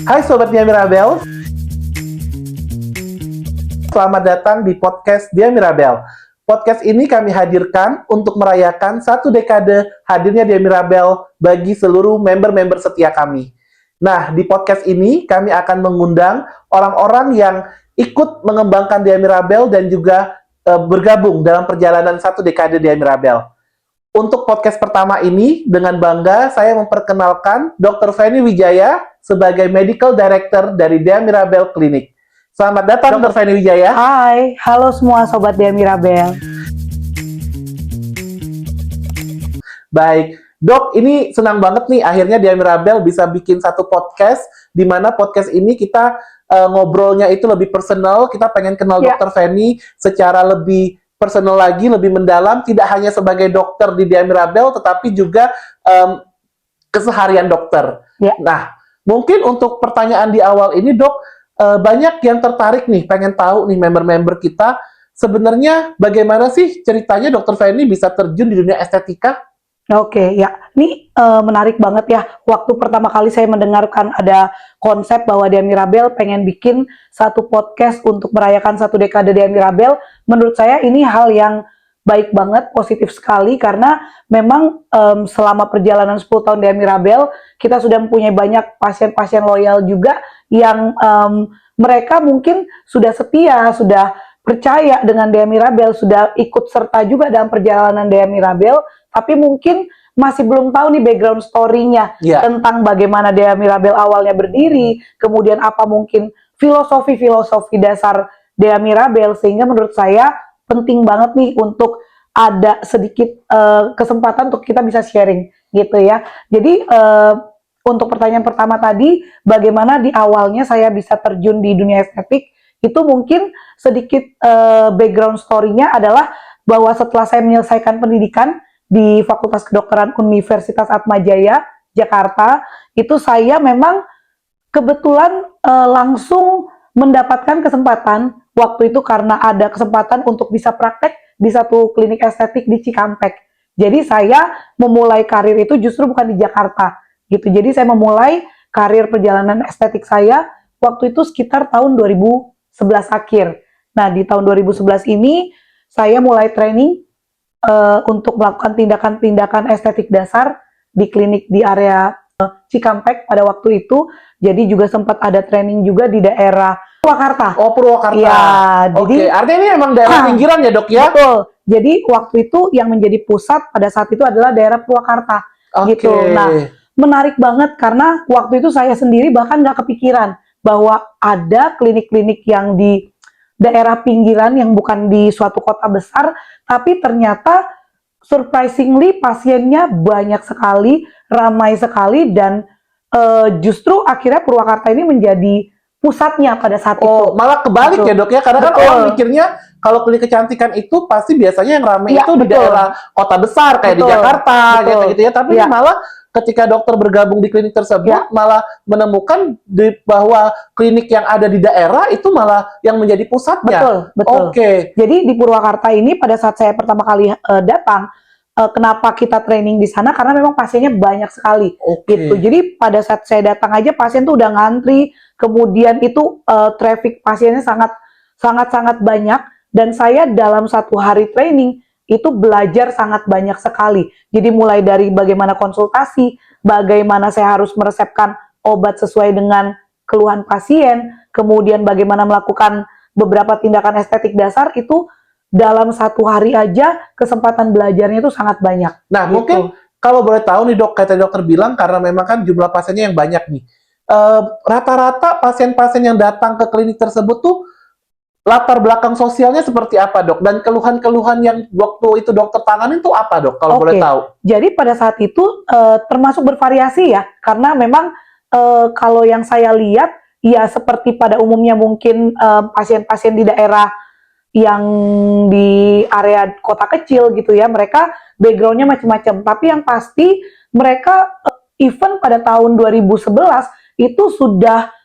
Hai Sobat Dia Mirabel, selamat datang di podcast Dia Mirabel. Podcast ini kami hadirkan untuk merayakan 1 dekade hadirnya Dia Mirabel bagi seluruh member-member setia kami. Nah, di podcast ini kami akan mengundang orang-orang yang ikut mengembangkan Dia Mirabel dan juga bergabung dalam perjalanan 1 dekade Dia Mirabel. Untuk podcast pertama ini, dengan bangga saya memperkenalkan Dr. Feni Wijaya sebagai Medical Director dari Dia Mirabel Clinic. Selamat datang, Dr. Feni Wijaya. Hai, halo semua Sobat Dia Mirabel. Baik, Dok, ini senang banget nih akhirnya Dia Mirabel bisa bikin satu podcast, di mana podcast ini kita ngobrolnya itu lebih personal, kita pengen kenal Dr. Feni secara lebih personal lagi, lebih mendalam, tidak hanya sebagai dokter di Dia Mirabel, tetapi juga keseharian dokter. Nah, mungkin untuk pertanyaan di awal ini, Dok, banyak yang tertarik nih, pengen tahu nih member-member kita, sebenarnya bagaimana sih ceritanya Dr. Feni bisa terjun di dunia estetika? Oke, ya, ini menarik banget ya. Waktu pertama kali saya mendengarkan ada konsep bahwa Dia Mirabel pengen bikin satu podcast untuk merayakan 1 dekade Dia Mirabel, menurut saya ini hal yang baik banget, positif sekali, karena memang selama perjalanan 10 tahun Dia Mirabel, kita sudah mempunyai banyak pasien-pasien loyal juga yang mereka mungkin sudah setia, sudah percaya dengan Dia Mirabel, sudah ikut serta juga dalam perjalanan Dia Mirabel, tapi mungkin masih belum tahu nih background story-nya tentang bagaimana Dia Mirabel awalnya berdiri, kemudian apa mungkin filosofi-filosofi dasar Dia Mirabel, sehingga menurut saya penting banget nih untuk ada sedikit kesempatan untuk kita bisa sharing gitu ya. Jadi untuk pertanyaan pertama tadi, bagaimana di awalnya saya bisa terjun di dunia estetik, itu mungkin sedikit background story-nya adalah bahwa setelah saya menyelesaikan pendidikan di Fakultas Kedokteran Universitas Atmajaya, Jakarta, itu saya memang kebetulan langsung mendapatkan kesempatan waktu itu karena ada kesempatan untuk bisa praktek di satu klinik estetik di Cikampek. Jadi saya memulai karir itu justru bukan di Jakarta, gitu. Jadi saya memulai karir perjalanan estetik saya waktu itu sekitar tahun 2011 akhir. Nah, di tahun 2011 ini saya mulai training untuk melakukan tindakan-tindakan estetik dasar di klinik di area Cikampek pada waktu itu. Jadi juga sempat ada training juga di daerah Purwakarta. Oh, Purwakarta. Ya, jadi artinya ini emang daerah pinggiran ya, Dok ya? Betul. Jadi waktu itu yang menjadi pusat pada saat itu adalah daerah Purwakarta. Gitu. Nah, menarik banget karena waktu itu saya sendiri bahkan nggak kepikiran bahwa ada klinik-klinik yang di daerah pinggiran yang bukan di suatu kota besar, tapi ternyata surprisingly pasiennya banyak sekali, ramai sekali, dan justru akhirnya Purwakarta ini menjadi pusatnya pada saat itu. Malah kebalik ya, Dok ya, karena kan orang mikirnya kalau klinik kecantikan itu pasti biasanya yang ramai itu di daerah kota besar kayak di Jakarta gitu ya, tapi malah ketika dokter bergabung di klinik tersebut malah menemukan bahwa klinik yang ada di daerah itu malah yang menjadi pusatnya. Betul. Jadi di Purwakarta ini pada saat saya pertama kali datang, kenapa kita training di sana? Karena memang pasiennya banyak sekali. Gitu. Jadi pada saat saya datang aja pasien tuh udah ngantri, kemudian itu traffic pasiennya sangat banyak, dan saya dalam 1 hari training itu belajar sangat banyak sekali. Jadi mulai dari bagaimana konsultasi, bagaimana saya harus meresepkan obat sesuai dengan keluhan pasien, kemudian bagaimana melakukan beberapa tindakan estetik dasar, itu dalam 1 hari aja kesempatan belajarnya itu sangat banyak. Nah, mungkin kalau boleh tahu nih, Dok, kata dokter bilang karena memang kan jumlah pasiennya yang banyak nih. Rata-rata pasien-pasien yang datang ke klinik tersebut tuh latar belakang sosialnya seperti apa, Dok? Dan keluhan-keluhan yang waktu itu dokter tanganin itu apa, Dok? Kalau boleh tahu. Jadi pada saat itu termasuk bervariasi ya, karena memang kalau yang saya lihat ya seperti pada umumnya mungkin pasien-pasien di daerah yang di area kota kecil gitu ya, mereka backgroundnya macam-macam. Tapi yang pasti mereka even pada tahun 2011 itu sudah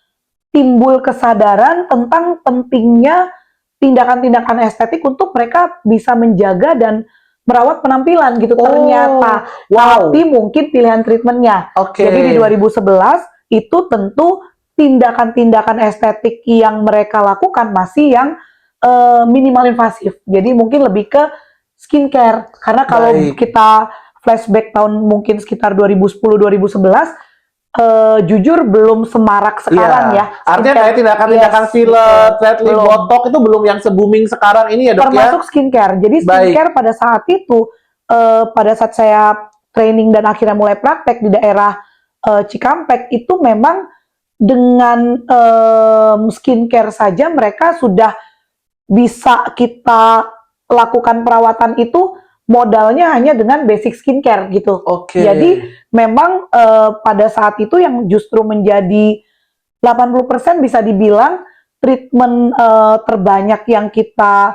timbul kesadaran tentang pentingnya tindakan-tindakan estetik untuk mereka bisa menjaga dan merawat penampilan gitu ternyata. Tapi mungkin pilihan treatmentnya. Jadi di 2011 itu tentu tindakan-tindakan estetik yang mereka lakukan masih yang minimal invasif. Jadi mungkin lebih ke skincare. Karena kalau Baik. kita flashback tahun mungkin sekitar 2010-2011, jujur belum semarak sekarang ya. Artinya Skincare. kayak tindakan-tindakan Yes, filler, betul. thread lip, Belum. botok itu belum yang se-booming sekarang ini ya dok ya? Termasuk skincare. Jadi skincare pada saat itu, pada saat saya training dan akhirnya mulai praktek di daerah Cikampek, itu memang dengan skincare saja mereka sudah bisa kita lakukan perawatan itu modalnya hanya dengan basic skincare gitu. Oke. Jadi memang pada saat itu yang justru menjadi 80% bisa dibilang treatment terbanyak yang kita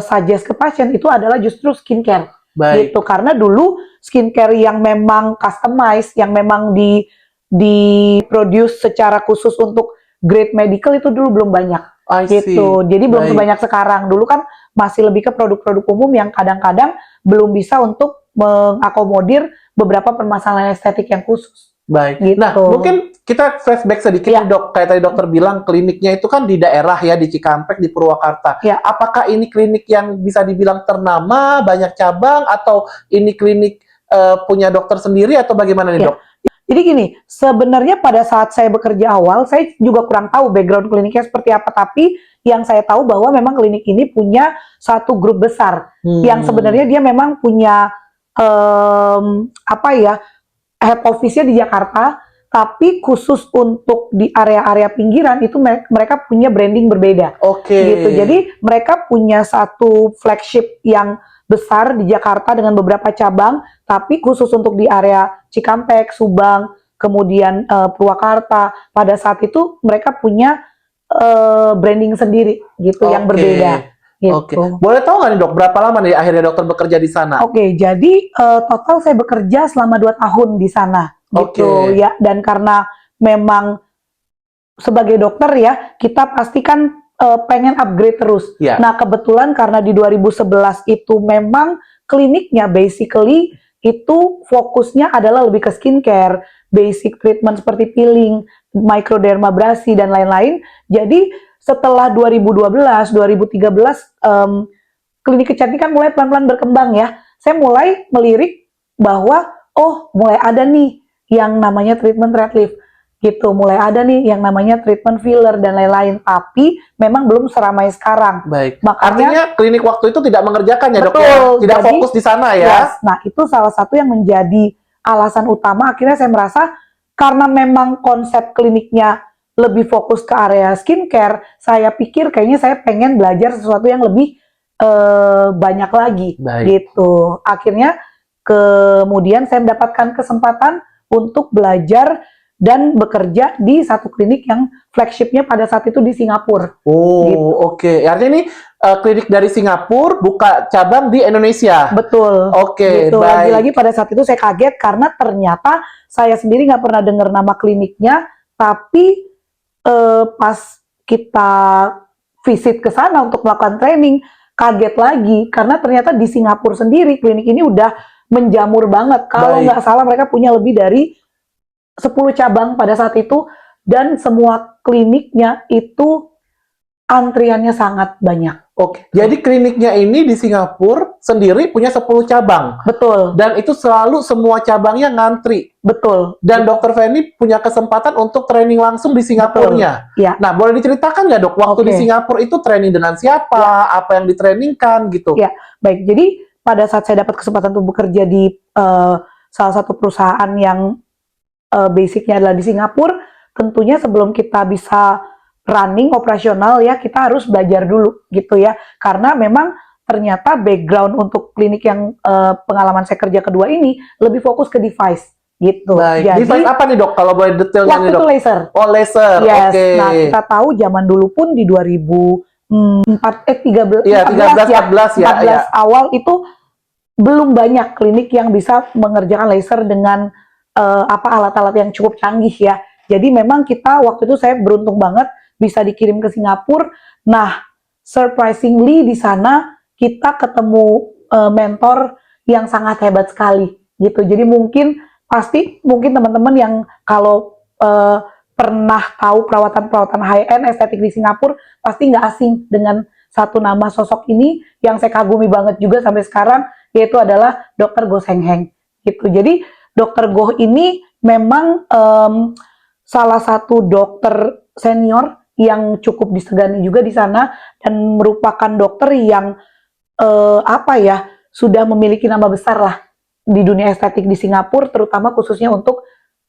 suggest ke pasien itu adalah justru skincare. Baik. Gitu. Karena dulu skincare yang memang customized, yang memang di-produce secara khusus untuk grade medical itu dulu belum banyak. I see. Gitu. Jadi belum Baik. sebanyak sekarang. Dulu kan masih lebih ke produk-produk umum yang kadang-kadang belum bisa untuk mengakomodir beberapa permasalahan estetik yang khusus. Baik. Gitu. Nah, mungkin kita flashback sedikit Ya. nih dok. Kayak tadi dokter bilang kliniknya itu kan di daerah ya, di Cikampek, di Purwakarta. Ya. Apakah ini klinik yang bisa dibilang ternama, banyak cabang, atau ini klinik punya dokter sendiri atau bagaimana nih Ya. dok? Jadi gini, sebenarnya pada saat saya bekerja awal, saya juga kurang tahu background kliniknya seperti apa, tapi yang saya tahu bahwa memang klinik ini punya satu grup besar, yang sebenarnya dia memang punya head office-nya di Jakarta, tapi khusus untuk di area-area pinggiran itu mereka punya branding berbeda. Oke. Gitu. Jadi mereka punya satu flagship yang besar di Jakarta dengan beberapa cabang, tapi khusus untuk di area Cikampek, Subang, kemudian Purwakarta. Pada saat itu mereka punya branding sendiri gitu yang berbeda. Gitu. Oke. Boleh tahu nggak nih dok, berapa lama nih akhirnya dokter bekerja di sana? Oke, jadi total saya bekerja selama 2 tahun di sana. Gitu ya. Dan karena memang sebagai dokter ya, kita pastikan pengen upgrade terus. Ya. Nah, kebetulan karena di 2011 itu memang kliniknya basically itu fokusnya adalah lebih ke skincare, basic treatment seperti peeling, microdermabrasi dan lain-lain. Jadi setelah 2012, 2013 klinik kecantikan mulai pelan-pelan berkembang ya. Saya mulai melirik bahwa oh, mulai ada nih yang namanya treatment thread lift. Gitu, mulai ada nih yang namanya treatment filler dan lain-lain, tapi memang belum seramai sekarang. Baik. Makanya, artinya klinik waktu itu tidak mengerjakan ya dok ya? Tidak jadi, fokus di sana ya? Yes, nah itu salah satu yang menjadi alasan utama akhirnya saya merasa karena memang konsep kliniknya lebih fokus ke area skincare, saya pikir kayaknya saya pengen belajar sesuatu yang lebih banyak lagi. Baik. Gitu. Akhirnya kemudian saya mendapatkan kesempatan untuk belajar dan bekerja di satu klinik yang flagshipnya pada saat itu di Singapura. Oh, Gitu. oke. Artinya ini klinik dari Singapura buka cabang di Indonesia. Betul. Oke, gitu. baik. Lagi-lagi pada saat itu saya kaget karena ternyata saya sendiri nggak pernah dengar nama kliniknya, tapi pas kita visit ke sana untuk melakukan training, kaget lagi karena ternyata di Singapura sendiri klinik ini udah menjamur banget. Kalau Baik. nggak salah mereka punya lebih dari 10 cabang pada saat itu, dan semua kliniknya itu antriannya sangat banyak. Oke. Jadi kliniknya ini di Singapura sendiri punya 10 cabang. Betul. Dan itu selalu semua cabangnya ngantri. Betul. Dan Dokter Feni punya kesempatan untuk training langsung di Singapurnya. Ya. Nah, boleh diceritakan nggak dok, waktu di Singapura itu training dengan siapa, apa yang ditrainingkan gitu? Ya, baik. Jadi pada saat saya dapat kesempatan untuk bekerja di salah satu perusahaan yang basicnya adalah di Singapura, tentunya sebelum kita bisa running operasional ya kita harus belajar dulu gitu ya, karena memang ternyata background untuk klinik yang pengalaman saya kerja kedua ini lebih fokus ke device gitu. Baik. Jadi device apa nih dok kalau boleh detailnya nih dok? Waktu itu laser. Oh, laser. Yes. Oke. Nah, kita tahu zaman dulu pun di 2014 ya. awal itu belum banyak klinik yang bisa mengerjakan laser dengan alat-alat yang cukup canggih ya. Jadi memang kita waktu itu saya beruntung banget bisa dikirim ke Singapura. Nah, surprisingly di sana kita ketemu mentor yang sangat hebat sekali gitu. Jadi mungkin teman-teman yang kalau pernah tahu perawatan-perawatan high-end estetik di Singapura, pasti nggak asing dengan satu nama sosok ini yang saya kagumi banget juga sampai sekarang, yaitu adalah Dr. Goh Seng Heng. Gitu. Jadi Dr. Goh ini memang salah satu dokter senior yang cukup disegani juga di sana dan merupakan dokter yang sudah memiliki nama besar lah di dunia estetik di Singapura, terutama khususnya untuk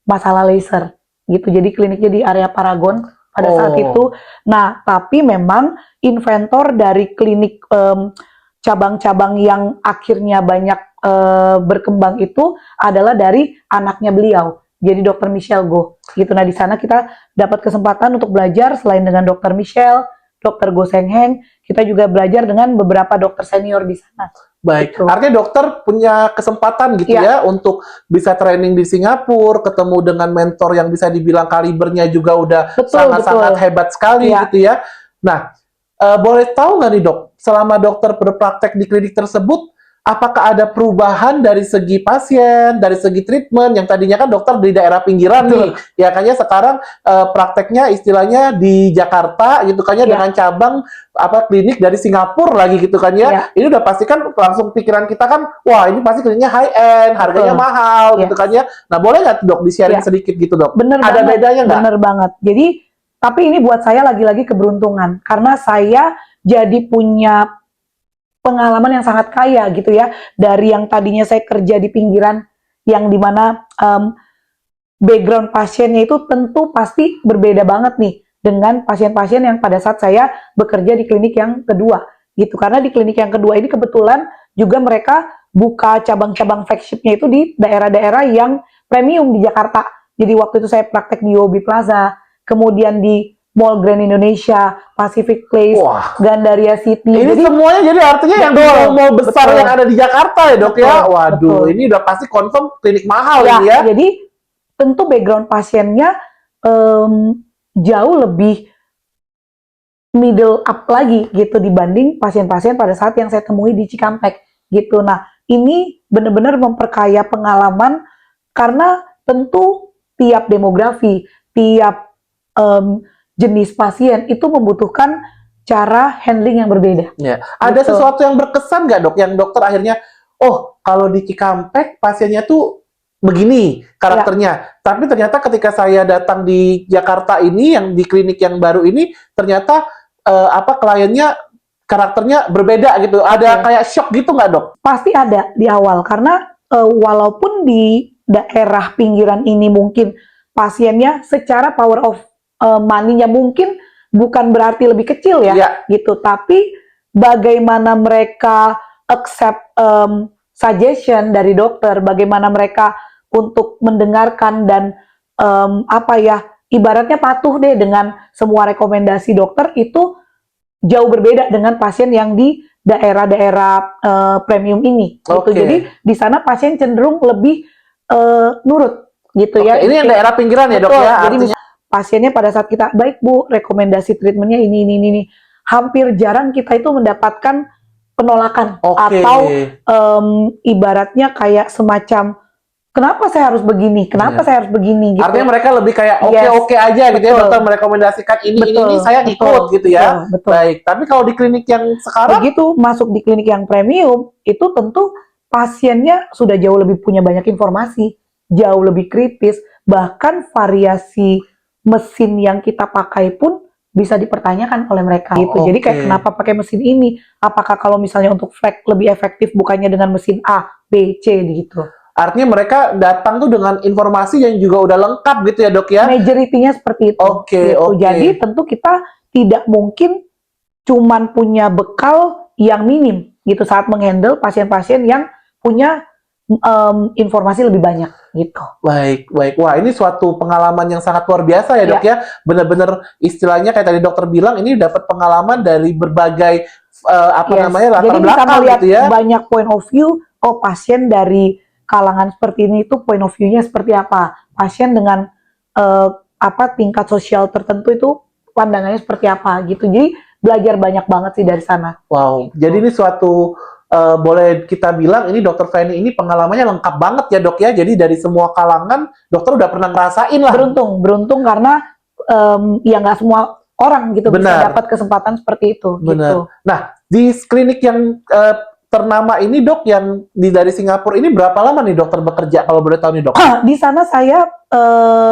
masalah laser gitu. Jadi kliniknya di area Paragon pada saat itu. Nah, tapi memang inventor dari klinik cabang-cabang yang akhirnya banyak berkembang itu adalah dari anaknya beliau. Jadi Dr. Michelle Goh gitu. Nah, di sana kita dapat kesempatan untuk belajar selain dengan Dr. Michelle, Dr. Goh Seng Heng, kita juga belajar dengan beberapa dokter senior di sana. Baik, Gitu. artinya dokter punya kesempatan gitu ya untuk bisa training di Singapura, ketemu dengan mentor yang bisa dibilang kalibernya juga udah sangat-sangat hebat sekali gitu ya. Nah, boleh tahu nggak nih dok, selama dokter berpraktek di klinik tersebut, apakah ada perubahan dari segi pasien, dari segi treatment, yang tadinya kan dokter di daerah pinggiran nih, ya kayaknya sekarang prakteknya istilahnya di Jakarta gitu kan ya, dengan cabang klinik dari Singapura lagi gitu kan ya. Ini udah pasti kan langsung pikiran kita kan, wah ini pasti kliniknya high end, harganya mahal gitu kan ya. Nah boleh nggak dok di-sharing sedikit gitu dok? Bener ada banget, bedanya nggak? Bener banget. Jadi, tapi ini buat saya lagi-lagi keberuntungan, karena saya jadi punya pengalaman yang sangat kaya gitu ya, dari yang tadinya saya kerja di pinggiran, yang dimana background pasiennya itu tentu pasti berbeda banget nih dengan pasien-pasien yang pada saat saya bekerja di klinik yang kedua gitu. Karena di klinik yang kedua ini kebetulan juga mereka buka cabang-cabang flagshipnya itu di daerah-daerah yang premium di Jakarta. Jadi waktu itu saya praktek di UOB Plaza, kemudian di Mall Grand Indonesia, Pacific Place, Gandaria City. Ini jadi semuanya jadi artinya yang mall besar yang ada di Jakarta ya dok ya. Waduh, ini udah pasti confirm klinik mahal ini ya. Jadi tentu background pasiennya jauh lebih middle up lagi gitu dibanding pasien-pasien pada saat yang saya temui di Cikampek gitu. Nah, ini benar-benar memperkaya pengalaman karena tentu tiap demografi, tiap jenis pasien itu membutuhkan cara handling yang berbeda. Ya. Ada sesuatu yang berkesan nggak dok? Yang dokter akhirnya, oh kalau di Cikampek pasiennya tuh begini karakternya. Tapi ternyata ketika saya datang di Jakarta ini, yang di klinik yang baru ini, ternyata kliennya karakternya berbeda gitu. Ada kayak shock gitu nggak dok? Pasti ada di awal, karena walaupun di daerah pinggiran ini mungkin pasiennya secara power of money-nya mungkin bukan berarti lebih kecil ya, gitu. Tapi bagaimana mereka accept suggestion dari dokter, bagaimana mereka untuk mendengarkan dan ibaratnya patuh deh dengan semua rekomendasi dokter, itu jauh berbeda dengan pasien yang di daerah-daerah premium ini. Gitu. Jadi di sana pasien cenderung lebih nurut gitu ya. Ini yang daerah pinggiran ya dok ya. Jadi pasiennya pada saat kita, baik Bu, rekomendasi treatmentnya ini. Hampir jarang kita itu mendapatkan penolakan atau ibaratnya kayak semacam, kenapa saya harus begini? Kenapa saya harus begini? Gitu. Artinya mereka lebih kayak oke aja gitu ya, dokter merekomendasikan ini saya ikut gitu ya. Baik, tapi kalau di klinik yang sekarang begitu masuk di klinik yang premium, itu tentu pasiennya sudah jauh lebih punya banyak informasi, jauh lebih kritis, bahkan variasi mesin yang kita pakai pun bisa dipertanyakan oleh mereka gitu. Jadi kayak kenapa pakai mesin ini? Apakah kalau misalnya untuk flek lebih efektif bukannya dengan mesin A, B, C gitu. Artinya mereka datang tuh dengan informasi yang juga udah lengkap gitu ya dok ya? Majority-nya seperti itu. Gitu. Jadi tentu kita tidak mungkin cuman punya bekal yang minim gitu saat menghandle pasien-pasien yang punya informasi lebih banyak gitu. Baik. Wah, ini suatu pengalaman yang sangat luar biasa ya dok ya. Benar-benar istilahnya kayak tadi dokter bilang, ini dapat pengalaman dari berbagai latar belakang gitu ya. Banyak point of view. Oh, pasien dari kalangan seperti ini itu point of view-nya seperti apa? Pasien dengan tingkat sosial tertentu itu pandangannya seperti apa gitu. Jadi belajar banyak banget sih dari sana. Wow. Gitu. Jadi ini suatu boleh kita bilang ini dokter Feni ini pengalamannya lengkap banget ya dok ya. Jadi dari semua kalangan dokter udah pernah ngerasain lah. Beruntung karena ya nggak semua orang gitu bisa Benar. dapat kesempatan seperti itu. Benar. Gitu. Nah, di klinik yang ternama ini dok, yang dari Singapura ini berapa lama nih dokter bekerja kalau boleh tahu nih dok? Di sana saya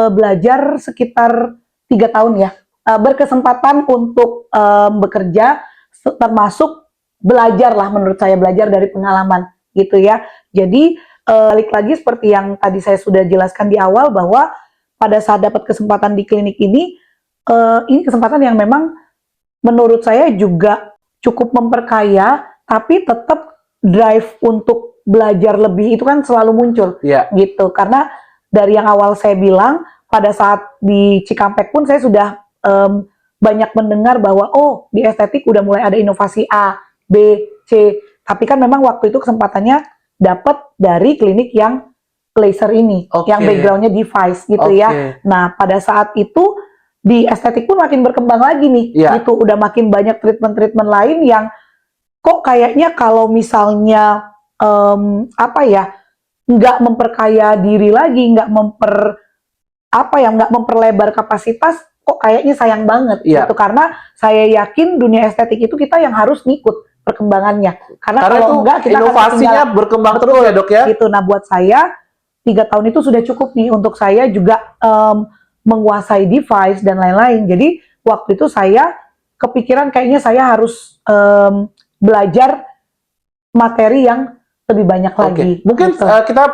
belajar sekitar 3 tahun ya. Berkesempatan untuk bekerja, termasuk belajar lah, menurut saya belajar dari pengalaman gitu ya. Jadi balik lagi seperti yang tadi saya sudah jelaskan di awal, bahwa pada saat dapat kesempatan di klinik ini kesempatan yang memang menurut saya juga cukup memperkaya, tapi tetap drive untuk belajar lebih itu kan selalu muncul. Iya. Gitu. Karena dari yang awal saya bilang, pada saat di Cikampek pun saya sudah banyak mendengar bahwa oh, di estetik udah mulai ada inovasi A, B, C. Tapi kan memang waktu itu kesempatannya dapat dari klinik yang laser ini, yang backgroundnya device gitu ya. Nah, pada saat itu di estetik pun makin berkembang lagi nih, gitu. Udah makin banyak treatment-treatment lain yang kok kayaknya kalau misalnya apa ya, nggak memperkaya diri lagi, nggak memperlebar kapasitas, kok kayaknya sayang banget gitu. Karena saya yakin dunia estetik itu kita yang harus ngikut perkembangannya. Karena kalau enggak, kita inovasinya berkembang terus ya dok ya. Gitu. Nah, buat saya 3 tahun itu sudah cukup nih untuk saya juga menguasai device dan lain-lain. Jadi waktu itu saya kepikiran kayaknya saya harus belajar materi yang lebih banyak lagi. Mungkin kita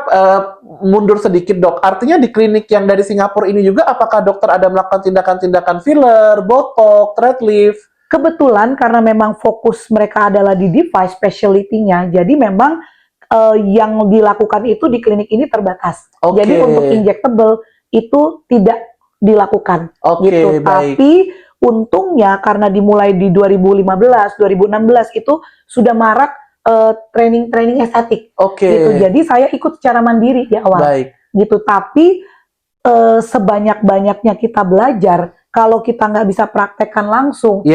mundur sedikit dok. Artinya di klinik yang dari Singapura ini juga, apakah dokter ada melakukan tindakan-tindakan filler, botox, thread lift? Kebetulan karena memang fokus mereka adalah di device specialty-nya, jadi memang yang dilakukan itu di klinik ini terbatas. Jadi untuk injectable itu tidak dilakukan. Gitu. Tapi untungnya karena dimulai di 2015, 2016 itu sudah marak training estetik. Gitu. Jadi saya ikut secara mandiri di awal. Gitu. Tapi sebanyak-banyaknya kita belajar, kalau kita nggak bisa praktekkan langsung,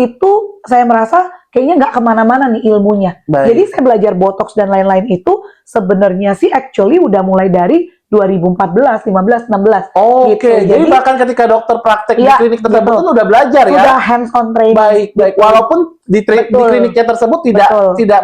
itu saya merasa kayaknya nggak kemana-mana nih ilmunya. Jadi saya belajar botox dan lain-lain itu sebenarnya sih actually udah mulai dari 2014, 15, 16. Gitu. Jadi bahkan ketika dokter praktek di klinik tersebut pun udah belajar ya. Sudah hands on training. Baik. Walaupun di kliniknya tersebut tidak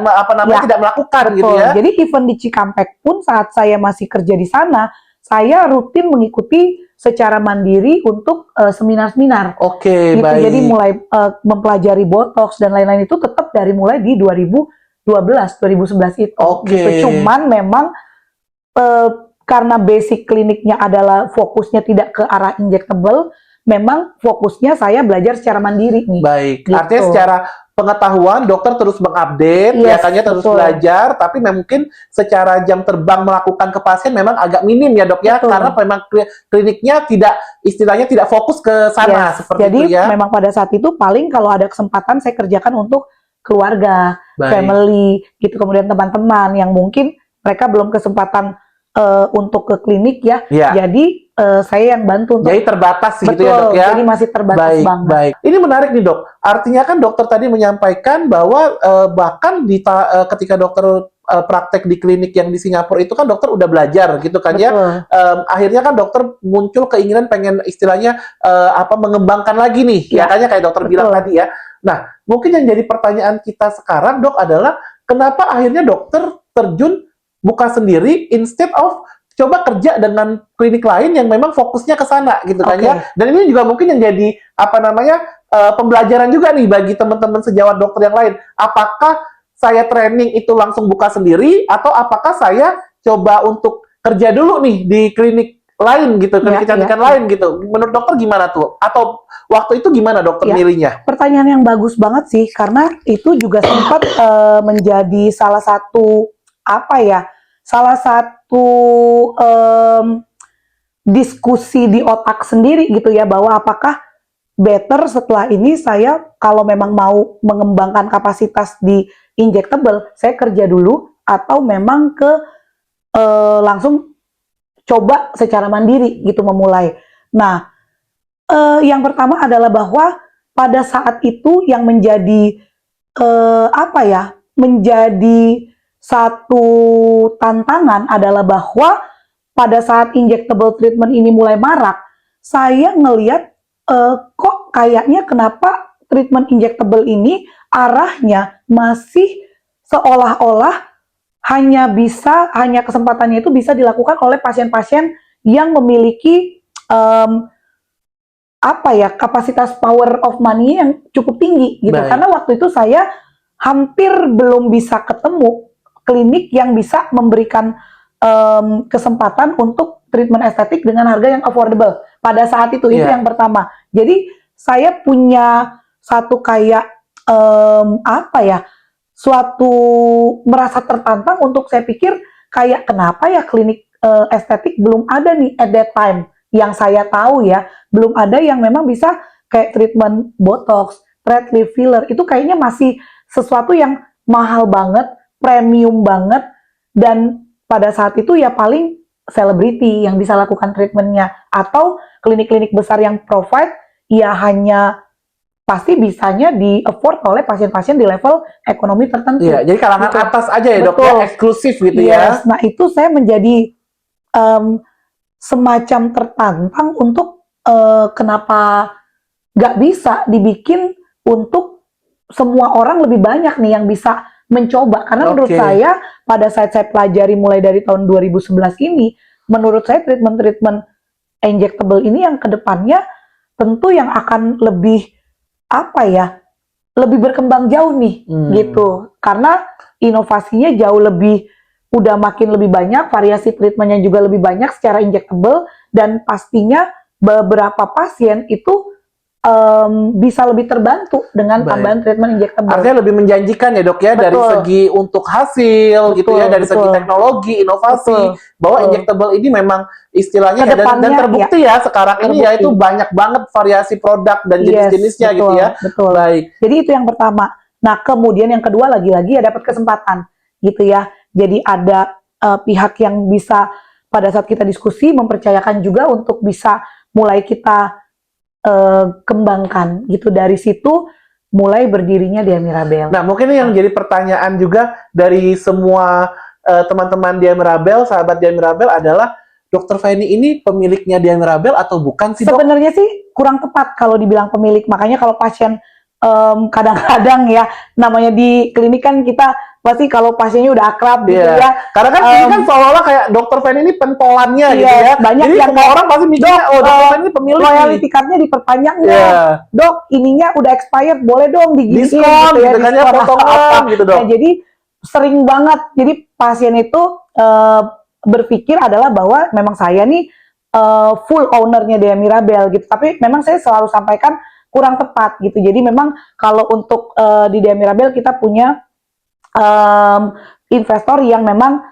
melakukan gitu ya. Jadi even di Cikampek pun saat saya masih kerja di sana, saya rutin mengikuti secara mandiri untuk seminar-seminar. Gitu. Jadi mulai mempelajari botox dan lain-lain itu tetap dari mulai di 2012, 2011 itu. Gitu. Cuman memang karena basic kliniknya adalah fokusnya tidak ke arah injectable, memang fokusnya saya belajar secara mandiri nih. Gitu. Artinya secara pengetahuan dokter terus mengupdate, terus belajar, tapi mungkin secara jam terbang melakukan ke pasien memang agak minim ya dok ya, karena memang kliniknya istilahnya tidak fokus ke sana seperti Jadi, itu ya. Jadi memang pada saat itu paling kalau ada kesempatan saya kerjakan untuk keluarga, family, gitu, kemudian teman-teman yang mungkin mereka belum kesempatan untuk ke klinik ya. Jadi saya yang bantu untuk. Jadi terbatas gitu ya dok ya. Jadi masih terbatas banget. Ini menarik nih dok. Artinya kan dokter tadi menyampaikan bahwa bahkan ketika dokter praktek di klinik yang di Singapura itu kan dokter udah belajar gitu kan ya. Akhirnya kan dokter muncul keinginan pengen istilahnya mengembangkan lagi nih. Ya kayaknya kayak dokter bilang tadi ya. Nah, mungkin yang jadi pertanyaan kita sekarang dok adalah kenapa akhirnya dokter terjun buka sendiri instead of coba kerja dengan klinik lain yang memang fokusnya ke sana gitu kan ya. Dan ini juga mungkin yang jadi pembelajaran juga nih bagi teman-teman sejawat dokter yang lain. Apakah saya training itu langsung buka sendiri atau apakah saya coba untuk kerja dulu nih di klinik lain gitu, klinik kecantikan lain gitu. Menurut dokter gimana tuh? Atau waktu itu gimana dokter milihnya? Pertanyaan yang bagus banget sih, karena itu juga sempat menjadi salah satu diskusi di otak sendiri gitu ya, bahwa apakah better setelah ini saya kalau memang mau mengembangkan kapasitas di injectable, saya kerja dulu atau memang langsung coba secara mandiri gitu memulai. Nah, yang pertama adalah bahwa pada saat itu yang menjadi menjadi satu tantangan adalah bahwa pada saat injectable treatment ini mulai marak, saya ngelihat kok kayaknya kenapa treatment injectable ini arahnya masih seolah-olah hanya kesempatannya itu bisa dilakukan oleh pasien-pasien yang memiliki kapasitas power of money yang cukup tinggi gitu. Baik. Karena waktu itu saya hampir belum bisa ketemu klinik yang bisa memberikan kesempatan untuk treatment estetik dengan harga yang affordable pada saat itu. Itu yang pertama. Jadi saya punya satu kayak suatu merasa tertantang untuk saya pikir kayak kenapa ya klinik estetik belum ada nih at that time yang saya tahu ya, belum ada yang memang bisa kayak treatment botox, thread lift filler, itu kayaknya masih sesuatu yang mahal banget, premium banget, dan pada saat itu ya paling selebriti yang bisa lakukan treatmentnya, atau klinik-klinik besar yang provide ya hanya pasti bisanya di afford oleh pasien-pasien di level ekonomi tertentu. Iya, jadi kalangan atas aja ya dok, ya, eksklusif gitu ya. Nah itu saya menjadi semacam tertantang untuk kenapa nggak bisa dibikin untuk semua orang lebih banyak nih yang bisa mencoba. Karena menurut saya pada saat saya pelajari mulai dari tahun 2011 ini, menurut saya treatment injectable ini yang kedepannya tentu yang akan lebih lebih berkembang jauh nih gitu. Karena inovasinya jauh lebih udah makin lebih banyak, variasi treatmentnya juga lebih banyak secara injectable, dan pastinya beberapa pasien itu bisa lebih terbantu dengan tambahan treatment injectable. Artinya lebih menjanjikan ya dok ya, dari segi untuk hasil gitu ya, dari segi teknologi, inovasi, bahwa injectable ini memang istilahnya ya, dan terbukti ya sekarang ini ya itu banyak banget variasi produk dan jenis-jenisnya gitu ya. Baik. Jadi itu yang pertama. Nah kemudian yang kedua lagi-lagi ya dapat kesempatan gitu ya. Jadi ada pihak yang bisa pada saat kita diskusi mempercayakan juga untuk bisa mulai kita kembangkan gitu. Dari situ mulai berdirinya Dia Mirabel. Nah mungkin yang jadi pertanyaan juga dari semua teman-teman Dia Mirabel, sahabat Dia Mirabel adalah, Dokter Feni ini pemiliknya Dia Mirabel atau bukan sih dok? Sebenarnya sih kurang tepat kalau dibilang pemilik. Makanya kalau pasien kadang-kadang ya, namanya di klinik kan kita pasti kalau pasiennya udah akrab gitu ya. Karena kan ini kan seolah-olah kayak Dokter Feni ini pentolannya gitu ya. Banyak jadi yang semua orang pasti mikirnya, Dokter Feni ini pemilik. Loyalty card-nya diperpanjang dok, ininya udah expired, boleh dong diginiin diskon gitu kan ya, potongan gitu dok. Nah, jadi sering banget. Jadi pasien itu berpikir adalah bahwa memang saya nih full ownernya Dia Mirabel gitu. Tapi memang saya selalu sampaikan kurang tepat gitu. Jadi memang kalau untuk di Dia Mirabel kita punya investor yang memang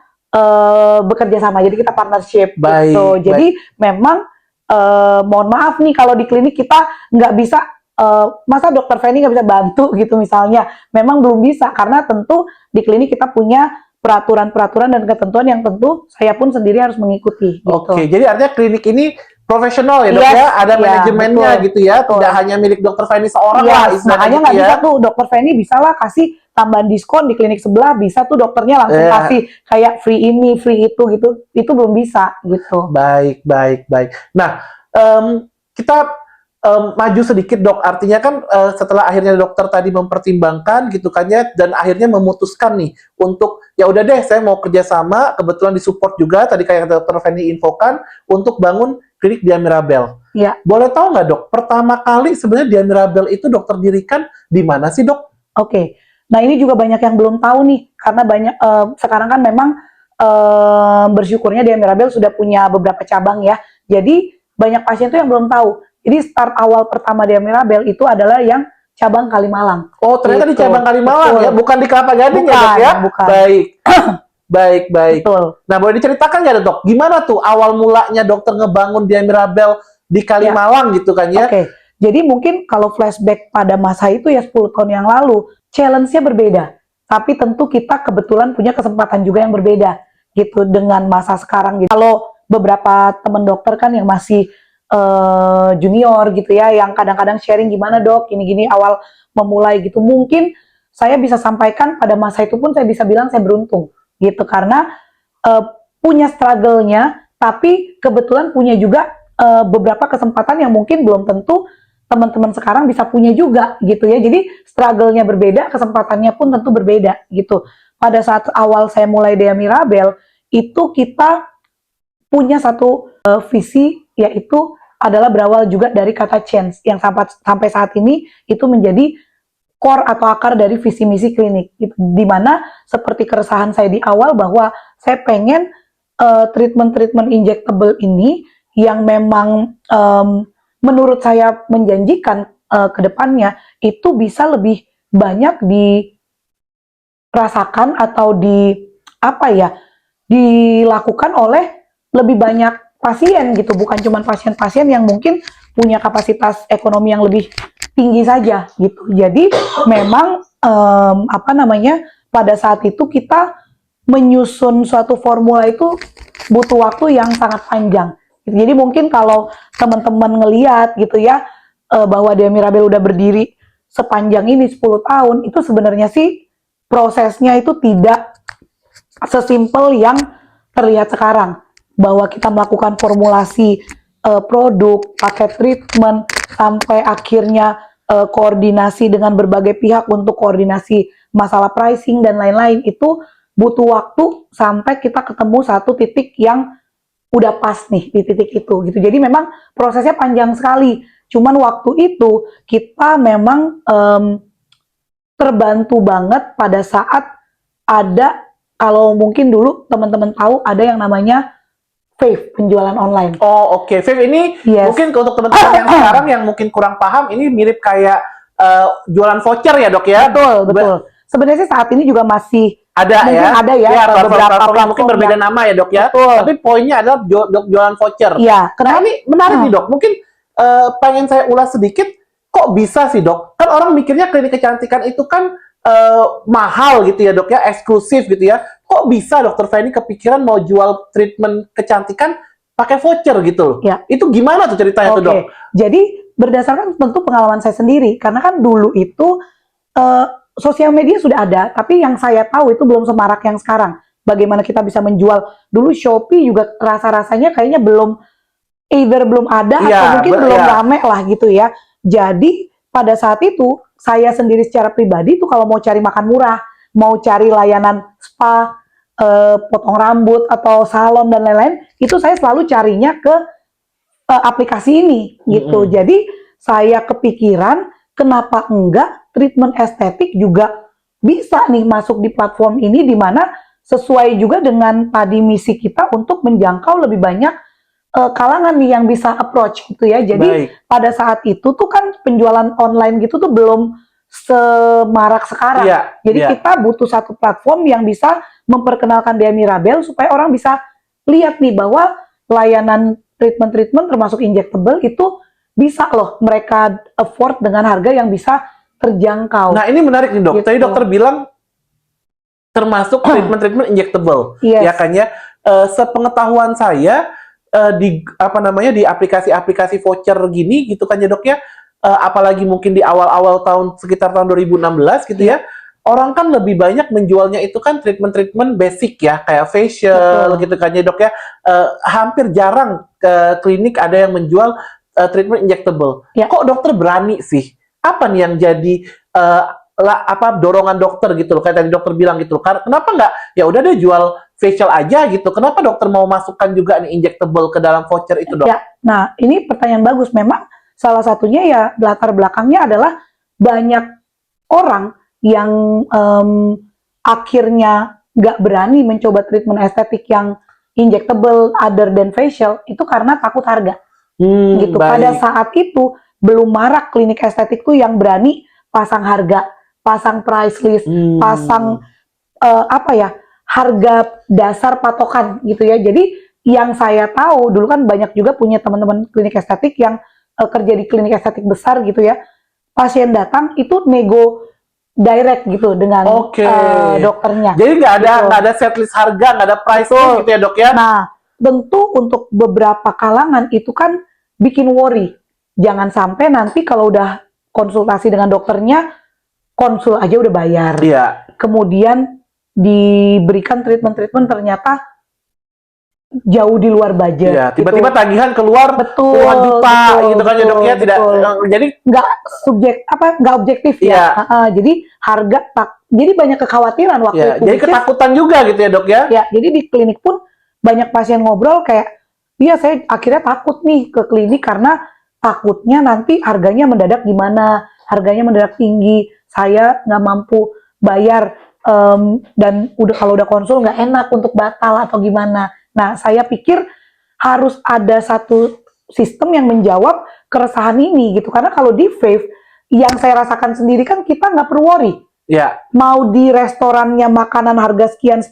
bekerja sama. Jadi kita partnership gitu. Jadi memang mohon maaf nih kalau di klinik kita nggak bisa, masa Dokter Feni nggak bisa bantu gitu misalnya. Memang belum bisa karena tentu di klinik kita punya peraturan-peraturan dan ketentuan yang tentu saya pun sendiri harus mengikuti. Gitu. Oke, jadi artinya klinik ini profesional ya dok ya, ada manajemennya gitu ya, tidak hanya milik Dokter Feni seorang lah. Makanya nggak bisa tuh Dokter Feni bisa lah kasih tambahan diskon di klinik sebelah, bisa tuh dokternya langsung kasih kayak free ini, free itu gitu, itu belum bisa gitu. Baik. Nah, kita maju sedikit dok, artinya kan setelah akhirnya dokter tadi mempertimbangkan gitu kan ya, dan akhirnya memutuskan nih untuk ya udah deh saya mau kerjasama, kebetulan disupport juga tadi kayak Dokter Feni infokan untuk bangun klinik Dia Mirabel. Ya. Boleh tahu nggak dok, pertama kali sebenarnya Dia Mirabel itu dokter dirikan di mana sih dok? Oke. Nah ini juga banyak yang belum tahu nih, karena banyak sekarang kan memang bersyukurnya Dia Mirabel sudah punya beberapa cabang ya. Jadi banyak pasien tuh yang belum tahu. Jadi start awal pertama Dia Mirabel itu adalah yang cabang Kalimalang. Oh ternyata di cabang Kalimalang ya, bukan di Kelapa Gading ya dok ya? Bukan. Baik. Betul. Nah boleh diceritakan nggak dok, gimana tuh awal mulanya dokter ngebangun Dia Mirabel di Kalimalang gitu kan ya? Oke. Jadi mungkin kalau flashback pada masa itu ya 10 tahun yang lalu, challenge-nya berbeda. Tapi tentu kita kebetulan punya kesempatan juga yang berbeda gitu dengan masa sekarang gitu. Kalau beberapa teman dokter kan yang masih junior gitu ya, yang kadang-kadang sharing gimana dok, gini-gini awal memulai gitu. Mungkin saya bisa sampaikan pada masa itu pun saya bisa bilang saya beruntung gitu, karena punya struggle-nya, tapi kebetulan punya juga beberapa kesempatan yang mungkin belum tentu teman-teman sekarang bisa punya juga gitu ya. Jadi struggle-nya berbeda, kesempatannya pun tentu berbeda gitu. Pada saat awal saya mulai Dea Mirabel, itu kita punya satu visi, yaitu adalah berawal juga dari kata change yang sampai saat ini itu menjadi core atau akar dari visi misi klinik. Di mana seperti keresahan saya di awal bahwa saya pengen treatment injectable ini yang memang menurut saya menjanjikan ke depannya itu bisa lebih banyak dirasakan atau dilakukan oleh lebih banyak pasien gitu, bukan cuma pasien-pasien yang mungkin punya kapasitas ekonomi yang lebih tinggi saja gitu. Jadi memang pada saat itu kita menyusun suatu formula itu butuh waktu yang sangat panjang. Jadi mungkin kalau teman-teman ngelihat gitu ya bahwa Dea Mirabel udah berdiri sepanjang ini 10 tahun, itu sebenarnya sih prosesnya itu tidak sesimpel yang terlihat sekarang. Bahwa kita melakukan formulasi produk, paket treatment, sampai akhirnya koordinasi dengan berbagai pihak untuk koordinasi masalah pricing dan lain-lain, itu butuh waktu sampai kita ketemu satu titik yang udah pas nih di titik itu gitu. Jadi memang prosesnya panjang sekali. Cuman waktu itu kita memang terbantu banget pada saat ada, kalau mungkin dulu teman-teman tahu ada yang namanya Fave, penjualan online. Oh, oke. Fave ini mungkin untuk teman-teman yang sekarang yang mungkin kurang paham, ini mirip kayak jualan voucher ya, Dok ya? Betul. Sebenarnya saat ini juga masih ada ya, beberapa platform mungkin berbeda nama ya, Dok ya. Betul. Tapi poinnya adalah jualan voucher. Iya. Nah, ini menarik nih, Dok. Mungkin pengen saya ulas sedikit, kok bisa sih, Dok? Kan orang mikirnya klinik kecantikan itu kan mahal gitu ya, Dok ya, eksklusif gitu ya. Kok bisa Dokter Feni kepikiran mau jual treatment kecantikan pakai voucher gitu loh? Ya. Itu gimana tuh ceritanya tuh, Dok? Jadi berdasarkan tentu pengalaman saya sendiri, karena kan dulu itu sosial media sudah ada, tapi yang saya tahu itu belum semarak yang sekarang. Bagaimana kita bisa menjual? Dulu Shopee juga rasa-rasanya kayaknya belum ada atau mungkin belum rame lah gitu ya. Jadi pada saat itu saya sendiri secara pribadi tuh kalau mau cari makan murah, mau cari layanan spa, potong rambut atau salon dan lain-lain, itu saya selalu carinya ke aplikasi ini gitu. Jadi saya kepikiran kenapa enggak treatment estetik juga bisa nih masuk di platform ini, di mana sesuai juga dengan tadi misi kita untuk menjangkau lebih banyak kalangan nih yang bisa approach gitu ya. Jadi pada saat itu tuh kan penjualan online gitu tuh belum semarak sekarang. Jadi kita butuh satu platform yang bisa memperkenalkan Dea Mirabel supaya orang bisa lihat nih bahwa layanan treatment termasuk injectable itu bisa loh mereka afford dengan harga yang bisa terjangkau. Nah, ini menarik nih, Dok. Gitu. Tadi dokter bilang termasuk treatment injectable. Ya kan ya. Sepengetahuan saya di aplikasi-aplikasi voucher gini gitu kan ya, Dok ya. Apalagi mungkin di awal-awal sekitar tahun 2016 gitu ya. Orang kan lebih banyak menjualnya itu kan treatment basic ya, kayak facial gitu kan ya, Dok ya. Hampir jarang ke klinik ada yang menjual treatment injectable. Kok dokter berani sih? Apa nih yang jadi dorongan dokter gitu loh, kayak tadi dokter bilang gitu loh. Kenapa nggak ya udah deh jual facial aja gitu? Kenapa dokter mau masukkan juga nih injectable ke dalam voucher itu, Dok? Ya, nah ini pertanyaan bagus. Memang salah satunya ya latar belakangnya adalah banyak orang yang akhirnya nggak berani mencoba treatment estetik yang injectable other than facial itu karena takut harga. Gitu. Pada saat itu belum marak klinik estetik tuh yang berani pasang harga, pasang price list, pasang harga dasar patokan gitu ya. Jadi yang saya tahu dulu kan banyak juga punya teman-teman klinik estetik yang kerja di klinik estetik besar gitu ya. Pasien datang itu nego direct gitu dengan dokternya. Jadi nggak ada setlist harga, nggak ada price list gitu ya, Dok ya. Nah, tentu untuk beberapa kalangan itu kan bikin worry. Jangan sampai nanti kalau udah konsultasi dengan dokternya, konsul aja udah bayar. Kemudian diberikan treatment ternyata jauh di luar budget. Iya, tiba-tiba gitu. tagihan keluar Betul, puluhan juta betul, gitu kan ya, Dok ya. betul, Tidak betul. jadi nggak objektif Iya. ya. Jadi harga jadi banyak kekhawatiran waktu ya, itu. jadi which is- ketakutan juga gitu ya, Dok ya. Ya, jadi di klinik pun banyak pasien ngobrol kayak, iya saya akhirnya takut nih ke klinik karena takutnya nanti harganya mendadak gimana, harganya mendadak tinggi, saya nggak mampu bayar dan kalau udah konsul nggak enak untuk batal atau gimana. Nah, saya pikir harus ada satu sistem yang menjawab keresahan ini gitu. Karena kalau di Fave, yang saya rasakan sendiri kan kita nggak perlu worry. Ya, Mau di restorannya makanan harga sekian,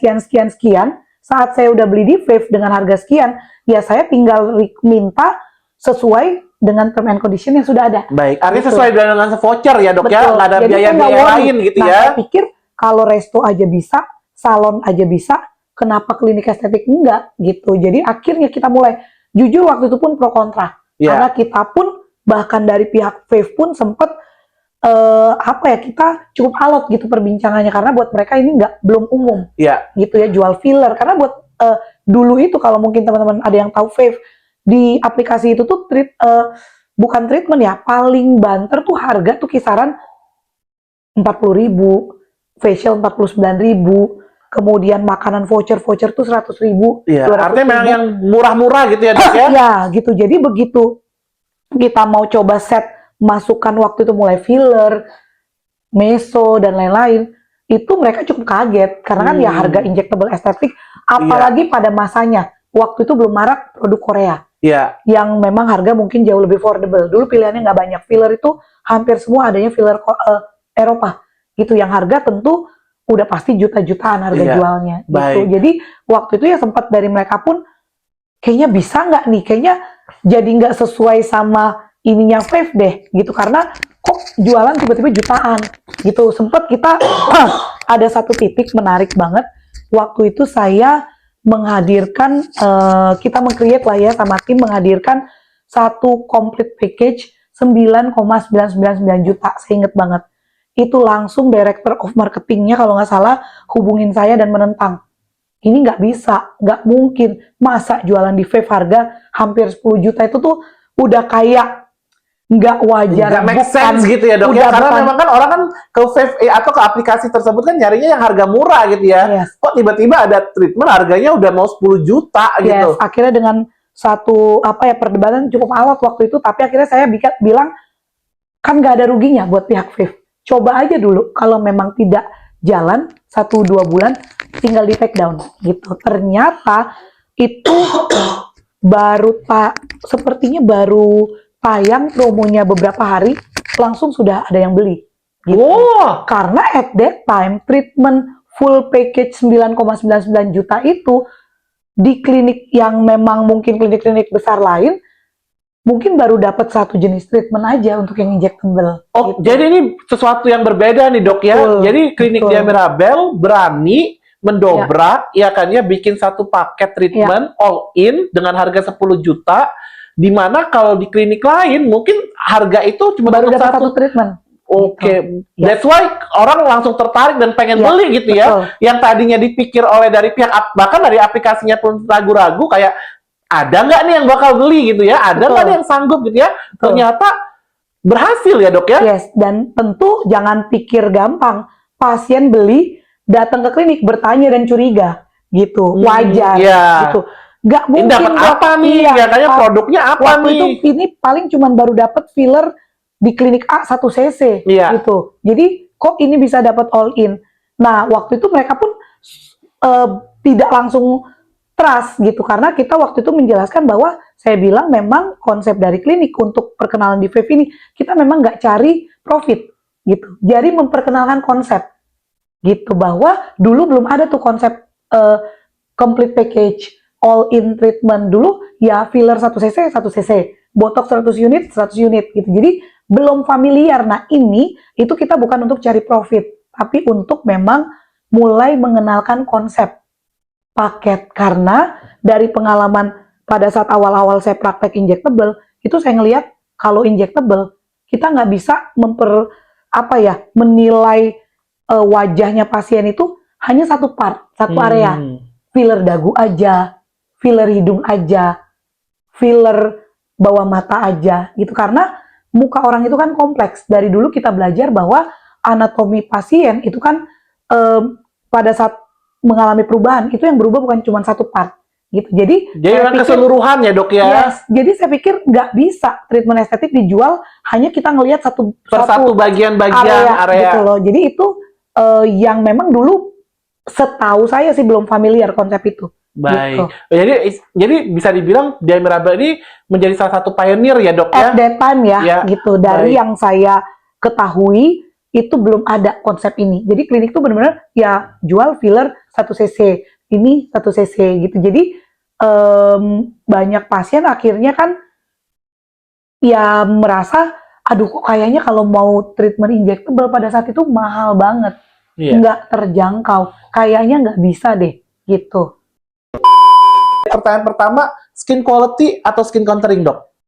saat saya udah beli di Fave dengan harga sekian, ya saya tinggal minta sesuai dengan term and condition yang sudah ada. baik. Artinya Gitu. sesuai dengan voucher ya, Dok ya. Betul. Nggak ada Jadi saya nggak biaya-biaya worry. lain gitu Nah, ya. saya pikir kalau resto aja bisa, salon aja bisa, kenapa klinik estetik enggak gitu. Jadi akhirnya kita mulai, jujur waktu itu pun pro kontra. Ya. Karena kita pun bahkan dari pihak Fave pun sempat kita cukup alot gitu perbincangannya karena buat mereka ini belum umum Ya, gitu ya jual filler. Karena buat dulu itu kalau mungkin teman-teman ada yang tahu Fave, di aplikasi itu tuh bukan treatment ya, paling banter tuh harga tuh kisaran 40.000, facial 49.000, kemudian makanan voucher tuh 100.000, ya. 200.000. Artinya memang yang murah-murah gitu ya, Dok ya. Ya gitu. Jadi begitu kita mau coba set masukan waktu itu mulai filler, meso dan lain-lain, itu mereka cukup kaget karena kan ya harga injectable estetik, apalagi pada masanya waktu itu belum marak produk Korea Iya. yang memang harga mungkin jauh lebih affordable. Dulu pilihannya nggak banyak, filler itu hampir semua adanya filler Eropa gitu, yang harga tentu udah pasti juta-jutaan harga Iya. jualnya gitu. Baik. Jadi waktu itu ya sempat dari mereka pun kayaknya bisa nggak nih, kayaknya jadi nggak sesuai sama ininya Fave deh gitu, karena kok jualan tiba-tiba jutaan gitu. Sempat kita ada satu titik menarik banget waktu itu, saya menghadirkan kita meng-create lah ya sama tim, menghadirkan satu complete package 9,999 juta. Saya inget banget itu, langsung director of marketingnya kalau nggak salah hubungin saya dan menentang, ini nggak bisa, nggak mungkin, masa jualan di Fave harga hampir 10 juta itu tuh udah kayak nggak wajar, Nggak make sense gitu ya, Dok ya. Karena memang kan orang kan ke Fave atau ke aplikasi tersebut kan nyarinya yang harga murah gitu ya. Yes. Kok tiba-tiba ada treatment harganya udah mau 10 juta gitu. Yes, akhirnya dengan satu perdebatan cukup alot waktu itu, tapi akhirnya saya bilang kan nggak ada ruginya buat pihak Fave. Coba aja dulu, kalau memang tidak jalan 1-2 bulan tinggal di take down gitu. Ternyata itu sepertinya baru tayang promonya beberapa hari, langsung sudah ada yang beli gitu. Wow. Karena at that time treatment full package 9,99 juta itu di klinik yang memang mungkin klinik-klinik besar lain mungkin baru dapat satu jenis treatment aja untuk yang injectable. Oh, gitu. jadi ini sesuatu yang berbeda nih, Dok ya. Betul, Jadi klinik betul. Dia Mirabel berani mendobrak ya kan ya, bikin satu paket treatment all in dengan harga 10 juta, di mana kalau di klinik lain mungkin harga itu cuma baru untuk dapat satu treatment. Oke, Gitu. that's why orang langsung tertarik dan pengen Ya, beli gitu ya. betul. Yang tadinya dipikir oleh dari pihak, bahkan dari aplikasinya pun ragu-ragu kayak, ada nggak nih yang bakal beli gitu ya? Ada nggak Betul. nih yang sanggup gitu ya? Betul. Ternyata berhasil ya, Dok ya? Yes, dan tentu jangan pikir gampang. Pasien beli, datang ke klinik bertanya dan curiga gitu, wajar iya. gitu. Nggak Ini mungkin dapat apa nih? Iya, Ya kayaknya produknya apa waktu nih? itu ini paling cuman baru dapat filler di klinik A 1 cc Iya. gitu. Jadi kok ini bisa dapat all in. Nah, waktu itu mereka pun tidak langsung trust gitu, karena kita waktu itu menjelaskan bahwa saya bilang memang konsep dari klinik untuk perkenalan di Fave ini kita memang nggak cari profit gitu. Jadi memperkenalkan konsep gitu, bahwa dulu belum ada tuh konsep complete package all in treatment. Dulu ya filler 1 cc 1 cc, botox 100 unit 100 unit gitu. Jadi belum familiar. Nah, ini itu kita bukan untuk cari profit, tapi untuk memang mulai mengenalkan konsep paket. Karena dari pengalaman pada saat awal-awal saya praktek injectable, itu saya ngelihat kalau injectable kita nggak bisa menilai wajahnya pasien itu hanya satu part, satu area. Filler dagu aja, filler hidung aja, filler bawah mata aja gitu, karena muka orang itu kan kompleks. Dari dulu kita belajar bahwa anatomi pasien itu kan pada saat mengalami perubahan itu yang berubah bukan cuma satu part gitu. Jadi saya memang pikir keseluruhan ya dok ya. yes, jadi saya pikir nggak bisa treatment estetik dijual hanya kita ngelihat satu bagian-bagian area gitu loh. Jadi itu yang memang dulu setahu saya sih belum familiar konsep itu. Baik. Gitu. Jadi bisa dibilang Dia Mirabel ini menjadi salah satu pioneer ya dok ya. At that time ya, Ya, gitu. Dari baik. yang saya ketahui itu belum ada konsep ini. Jadi klinik itu benar-benar ya jual filler 1 cc, ini 1 cc gitu. Jadi banyak pasien akhirnya kan ya merasa, aduh kok kayaknya kalau mau treatment injectable pada saat itu mahal banget, Iya. nggak terjangkau, kayaknya nggak bisa deh gitu. Pertanyaan pertama, skin quality atau skin contouring dok?